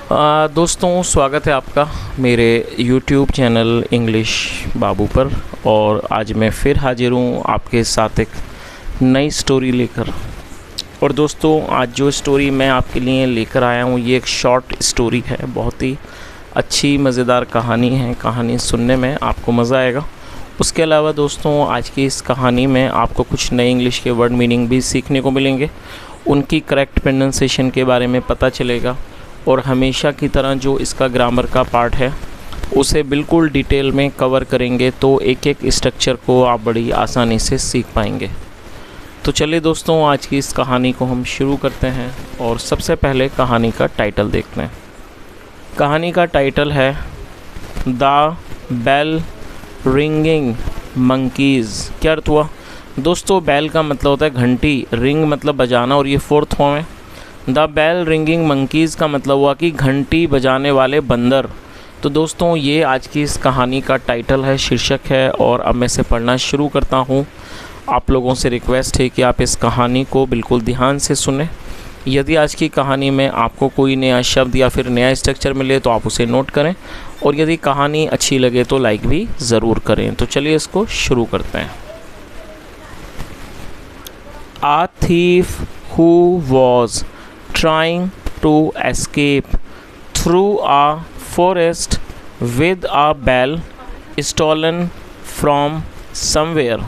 दोस्तों, स्वागत है आपका मेरे YouTube चैनल इंग्लिश बाबू पर। और आज मैं फिर हाजिर हूँ आपके साथ एक नई स्टोरी लेकर। और दोस्तों, आज जो स्टोरी मैं आपके लिए लेकर आया हूँ ये एक शॉर्ट स्टोरी है। बहुत ही अच्छी मज़ेदार कहानी है। कहानी सुनने में आपको मज़ा आएगा। उसके अलावा दोस्तों, आज की इस कहानी में आपको कुछ नए इंग्लिश के वर्ड मीनिंग भी सीखने को मिलेंगे, उनकी करेक्ट प्रोनाउंसिएशन के बारे में पता चलेगा। और हमेशा की तरह जो इसका ग्रामर का पार्ट है उसे बिल्कुल डिटेल में कवर करेंगे, तो एक एक स्ट्रक्चर को आप बड़ी आसानी से सीख पाएंगे। तो चलिए दोस्तों, आज की इस कहानी को हम शुरू करते हैं। और सबसे पहले कहानी का टाइटल देखते हैं। कहानी का टाइटल है द बेल रिंगिंग मंकीज़। क्या अर्थ हुआ दोस्तों? बेल का मतलब होता है घंटी, रिंग मतलब बजाना, और ये फोर्थ फॉर्म है। द बेल रिंगिंग मंकीज़ का मतलब हुआ कि घंटी बजाने वाले बंदर। तो दोस्तों, ये आज की इस कहानी का टाइटल है, शीर्षक है। और अब मैं इसे पढ़ना शुरू करता हूँ। आप लोगों से रिक्वेस्ट है कि आप इस कहानी को बिल्कुल ध्यान से सुनें। यदि आज की कहानी में आपको कोई नया शब्द या फिर नया स्ट्रक्चर मिले तो आप उसे नोट करें, और यदि कहानी अच्छी लगे तो लाइक भी ज़रूर करें। तो चलिए इसको शुरू करते हैं। A thief who was trying to escape through a forest with a bell stolen from somewhere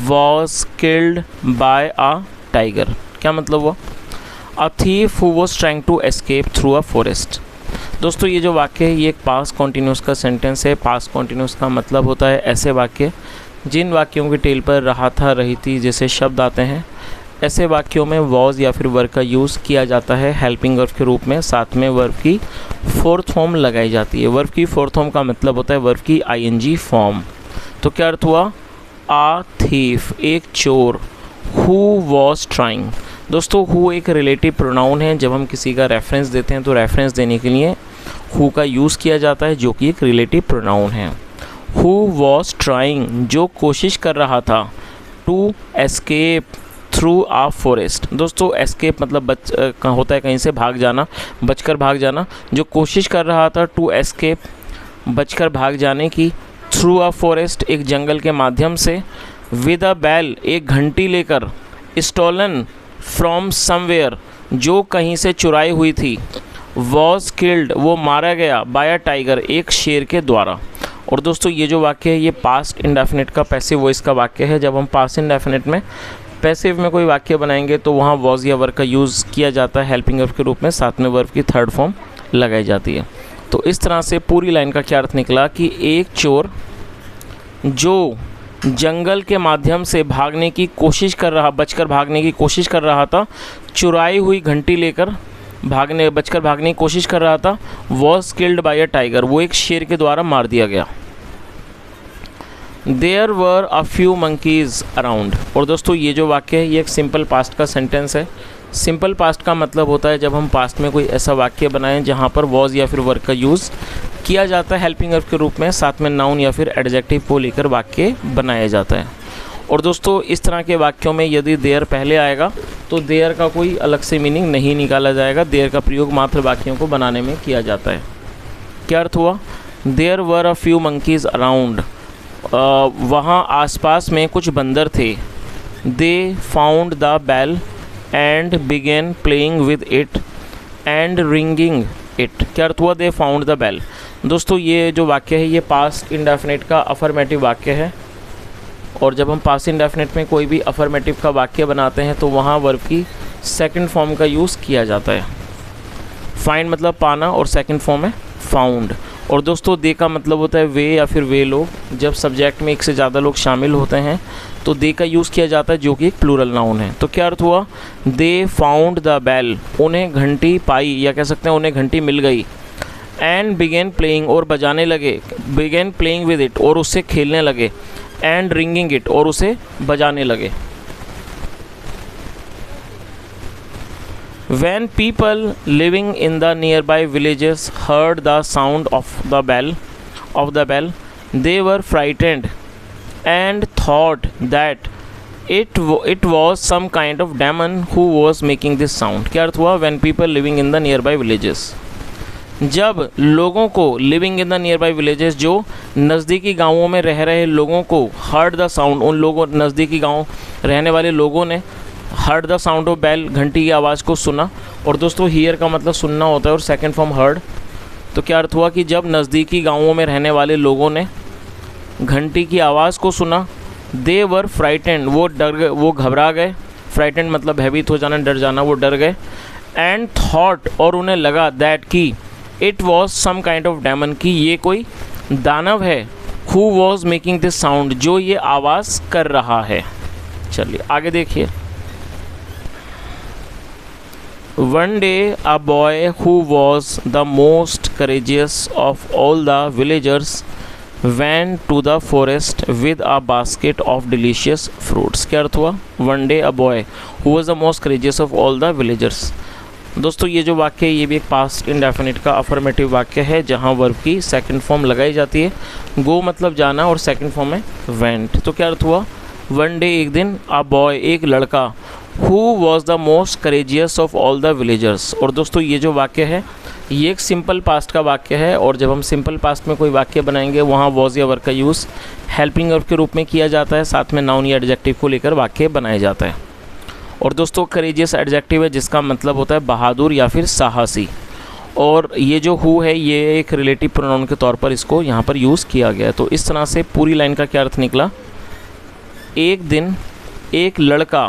was killed by a tiger। क्या मतलब हुआ? A thief who was trying to escape through a forest। दोस्तों, ये जो वाक्य है ये एक पास्ट कॉन्टिन्यूस का सेंटेंस है। पास्ट कॉन्टिन्यूस का मतलब होता है ऐसे वाक्य जिन वाक्यों की टेल पर रहा था, रही थी जैसे शब्द आते हैं। ऐसे वाक्यों में वॉज या फिर वर्ब का यूज़ किया जाता है हेल्पिंग वर्ब के रूप में। साथ में वर्ब की फोर्थ फॉर्म लगाई जाती है। वर्ब की फोर्थ फॉर्म का मतलब होता है वर्ब की आईएनजी फॉर्म। तो क्या अर्थ हुआ? आ थीफ, एक चोर। Who was trying. दोस्तों, हु एक रिलेटिव प्रोनाउन है। जब हम किसी का रेफरेंस देते हैं तो रेफरेंस देने के लिए हु का यूज़ किया जाता है, जो कि एक रिलेटिव प्रोनाउन है। हु वॉज ट्राइंग, जो कोशिश कर रहा था। To escape through a forest. दोस्तों, एस्केप मतलब होता है कहीं से भाग जाना, बचकर भाग जाना। जो कोशिश कर रहा था, टू एस्केप, बचकर भाग जाने की। थ्रू आ फॉरेस्ट, एक जंगल के माध्यम से। विद अ बेल, एक घंटी लेकर। स्टोलन फ्रॉम समवेयर, जो कहीं से चुराई हुई थी। वॉज किल्ड, वो मारा गया। बाय अ टाइगर, एक शेर के द्वारा। और दोस्तों, ये जो वाक्य है ये पास्ट इंडेफिनिट का पैसिव वॉइस का वाक्य है। जब हम पास्ट इंडेफिनिट में पैसिव में कोई वाक्य बनाएंगे तो वहाँ वॉज या वर्ब का यूज़ किया जाता है हेल्पिंग वर्ब के रूप में। साथ में वर्ब की थर्ड फॉर्म लगाई जाती है। तो इस तरह से पूरी लाइन का क्या अर्थ निकला कि एक चोर जो जंगल के माध्यम से भागने की कोशिश कर रहा, बचकर भागने की कोशिश कर रहा था, चुराई हुई घंटी लेकर बचकर भागने की कोशिश कर रहा था। Was killed by a tiger, वो एक शेर के द्वारा मार दिया गया। There were a few monkeys around. और दोस्तों, ये जो वाक्य है ये एक सिंपल पास्ट का सेंटेंस है। सिंपल पास्ट का मतलब होता है जब हम पास्ट में कोई ऐसा वाक्य बनाएं जहाँ पर वॉज या फिर वर्ब का यूज़ किया जाता है हेल्पिंग वर्ब के रूप में। साथ में नाउन या फिर एडजेक्टिव को लेकर वाक्य बनाया जाता है। और दोस्तों, इस तरह के वाक्यों में यदि देयर पहले आएगा तो देयर का कोई अलग से मीनिंग नहीं निकाला जाएगा। देयर का प्रयोग मात्र वाक्यों को बनाने में किया जाता है। क्या अर्थ हुआ? There were a few monkeys around, वहाँ आसपास में कुछ बंदर थे। They found the bell and began playing with it and ringing it. क्या अर्थ हुआ? They found the bell. दोस्तों, ये जो वाक्य है ये पास्ट इंडेफिनिट का अफर्मेटिव वाक्य है। और जब हम पास्ट इंडेफिनिट में कोई भी अफर्मेटिव का वाक्य बनाते हैं तो वहाँ वर्ब की सेकंड फॉर्म का यूज़ किया जाता है। फाइंड मतलब पाना और सेकंड फॉर्म है फाउंड। और दोस्तों, दे का मतलब होता है वे या फिर वे लोग। जब सब्जेक्ट में एक से ज़्यादा लोग शामिल होते हैं तो दे का यूज़ किया जाता है, जो कि एक प्लूरल नाउन है। तो क्या अर्थ हुआ? दे फाउंड द बेल, उन्हें घंटी पाई, या कह सकते हैं उन्हें घंटी मिल गई। एंड बिगेन प्लेइंग, और बजाने लगे। बिगेन प्लेइंग विद इट, और उससे खेलने लगे। एंड रिंगिंग इट, और उसे बजाने लगे। When people living in the nearby villages heard the sound of the bell, they were frightened and thought that it was some kind of demon who was making this sound। क्या अर्थ हुआ? When people living in the nearby villages, जब लोगों को living in the near by villages, जो नज़दीकी गाँवों में रह रहे लोगों को, हर्ड द साउंड, उन लोगों नज़दीकी गाँव रहने वाले लोगों ने heard the sound of bell, घंटी की आवाज़ को सुना। और दोस्तों हियर का मतलब सुनना होता है और सेकंड फॉर्म हर्ड। तो क्या अर्थ हुआ कि जब नज़दीकी गाँवों में रहने वाले लोगों ने घंटी की आवाज़ को सुना, दे वर फ्राइटेंड, वो डर गए, वो घबरा गए। फ्राइटेंड मतलब भयभीत हो जाना, डर जाना, वो डर गए। एंड थॉट, और उन्हें लगा, दैट की it was some kind of demon, की ये कोई दानव है। Who was making this sound, जो ये आवाज़ कर रहा है। चलिए आगे देखिए। One day a boy who was the most courageous of all the villagers went to the forest with a basket of delicious fruits। क्या अर्थ हुआ? One day a boy who was the most courageous of all the villagers. दोस्तों ये जो वाक्य है ये भी एक पास्ट इंडेफिनिट का अफर्मेटिव वाक्य है, जहाँ वर्ब की सेकंड फॉर्म लगाई जाती है। गो मतलब जाना और सेकंड फॉर्म है वेंट। तो क्या अर्थ हुआ? वन डे एक दिन, अ बॉय एक लड़का, who was the most courageous of all the villagers. और दोस्तों ये जो वाक्य है ये एक सिंपल पास्ट का वाक्य है, और जब हम सिंपल पास्ट में कोई वाक्य बनाएंगे वहाँ वॉज या वर्ब का यूज़ हेल्पिंग वर्ब के रूप में किया जाता है, साथ में नाउन या एडजेक्टिव को लेकर वाक्य बनाया जाता है। और दोस्तों करेजियस एडजेक्टिव है जिसका मतलब होता है बहादुर या फिर साहसी। और ये जो हु है ये एक रिलेटिव प्रोनाउन के तौर पर इसको यहाँ पर यूज़ किया गया है। तो इस तरह से पूरी लाइन का क्या अर्थ निकला? एक दिन एक लड़का,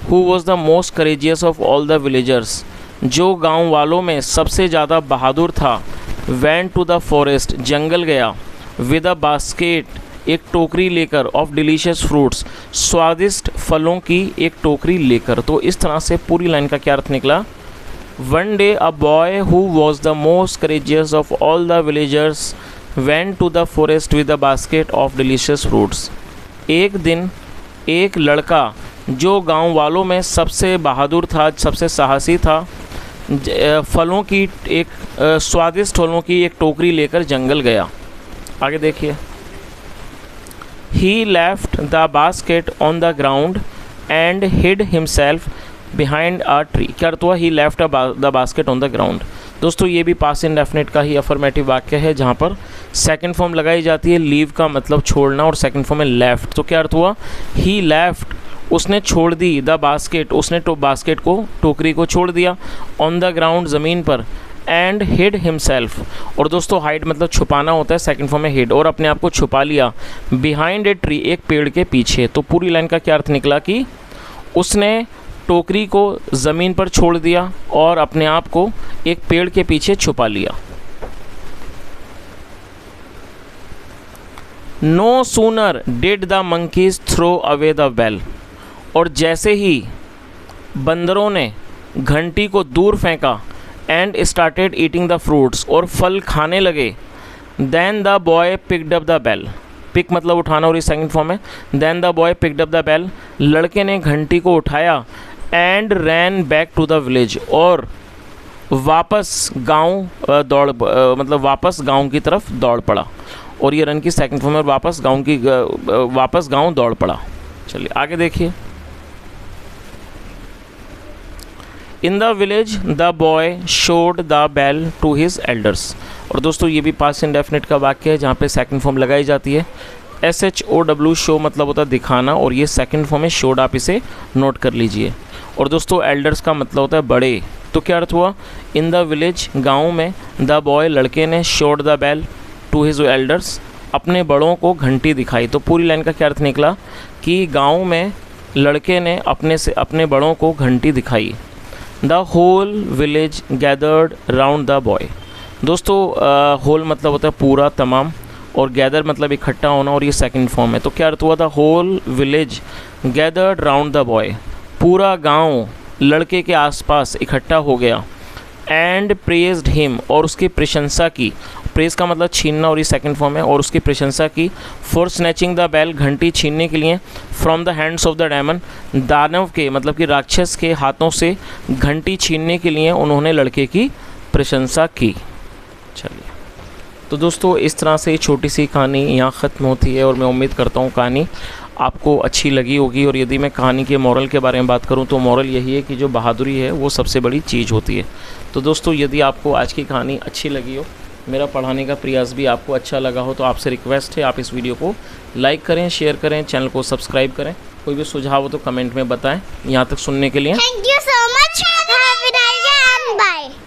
who was the most courageous of all the villagers, जो गांव वालों में सबसे ज़्यादा बहादुर था, वेंट टू द फॉरेस्ट, जंगल गया, विद अ बास्केट, एक टोकरी लेकर, ऑफ डिलीशियस फ्रूट्स, स्वादिष्ट फलों की एक टोकरी लेकर। तो इस तरह से पूरी लाइन का क्या अर्थ निकला? One day a boy who was the most courageous of all the villagers went to the forest with a basket of delicious fruits. एक दिन एक लड़का जो गांव वालों में सबसे बहादुर था, सबसे साहसी था, फलों की एक स्वादिष्ट फलों की एक टोकरी लेकर जंगल गया। आगे देखिए। He left the basket on the ground and hid himself behind a tree। क्या अर्थ हुआ? He left the basket on the ground। दोस्तों ये भी पास्ट इंडेफिनिट का ही अफर्मेटिव वाक्य है, जहाँ पर सेकंड फॉर्म लगाई जाती है। लीव का मतलब छोड़ना और सेकंड फॉर्म है लेफ्ट। तो क्या अर्थ हुआ? He left, उसने छोड़ दी, द बास्केट, उसने बास्केट को, टोकरी को छोड़ दिया, ऑन द ग्राउंड, ज़मीन पर, एंड हिड हिमसेल्फ। और दोस्तों हाइड मतलब छुपाना होता है, सेकंड फॉर्म में हिड, और अपने आप को छुपा लिया, बिहाइंड ए ट्री, एक पेड़ के पीछे। तो पूरी लाइन का क्या अर्थ निकला कि उसने टोकरी को ज़मीन पर छोड़ दिया और अपने आप को एक पेड़ के पीछे छुपा लिया। No sooner did the monkeys throw away the bell. और जैसे ही बंदरों ने घंटी को दूर फेंका, and started eating the fruits, और फल खाने लगे, then the boy picked up the bell. Pick मतलब उठाना और ये सेकंड फॉर्म है। Then the boy picked up the bell, लड़के ने घंटी को उठाया, and ran back to the village, और वापस गांव मतलब वापस गांव की तरफ दौड़ पड़ा। और ये रन की सेकंड फॉर्म है, और वापस गांव दौड़ पड़ा। चलिए आगे देखिए। In the village the boy showed the bell to his elders. और दोस्तों ये भी पास्ट इंडेफिनिट का वाक्य है, जहाँ पे सेकंड फॉर्म लगाई जाती है। SHOW, शो मतलब होता है दिखाना, और ये सेकंड फॉर्म है शोड, आप इसे नोट कर लीजिए। और दोस्तों एल्डर्स का मतलब होता है बड़े। तो क्या अर्थ हुआ? इन द विलेज, गाँव में, द बॉय, लड़के ने, showed the bell to his elders, अपने बड़ों को घंटी दिखाई। तो पूरी लाइन का क्या अर्थ निकला कि गाँव में लड़के ने अपने बड़ों को घंटी दिखाई। The whole village gathered round the boy. दोस्तों होल मतलब होता है पूरा, तमाम, और गैदर मतलब इकट्ठा होना, और ये सेकंड फॉर्म है। तो क्या अर्थ हुआ? The whole village gathered round the boy, पूरा गांव लड़के के आसपास इकट्ठा हो गया। एंड प्रेज्ड हिम, और उसकी प्रशंसा की। प्रेज का मतलब छीनना, और ये सेकंड फॉर्म है, और उसकी प्रशंसा की। फॉर स्नैचिंग द बेल, घंटी छीनने के लिए। From the hands of the demon, दानव के मतलब कि राक्षस के हाथों से घंटी छीनने के लिए उन्होंने लड़के की प्रशंसा की। चलिए, तो दोस्तों इस तरह से छोटी सी कहानी यहाँ ख़त्म होती है, और मैं उम्मीद करता हूँ कहानी आपको अच्छी लगी होगी। और यदि मैं कहानी के मॉरल के बारे में बात करूं तो मॉरल यही है कि जो बहादुरी है वो सबसे बड़ी चीज़ होती है। तो दोस्तों, यदि आपको आज की कहानी अच्छी लगी हो, मेरा पढ़ाने का प्रयास भी आपको अच्छा लगा हो, तो आपसे रिक्वेस्ट है आप इस वीडियो को लाइक करें, शेयर करें, चैनल को सब्सक्राइब करें। कोई भी सुझाव हो तो कमेंट में बताएं। यहाँ तक सुनने के लिए thank you so much. Have a nice day and bye.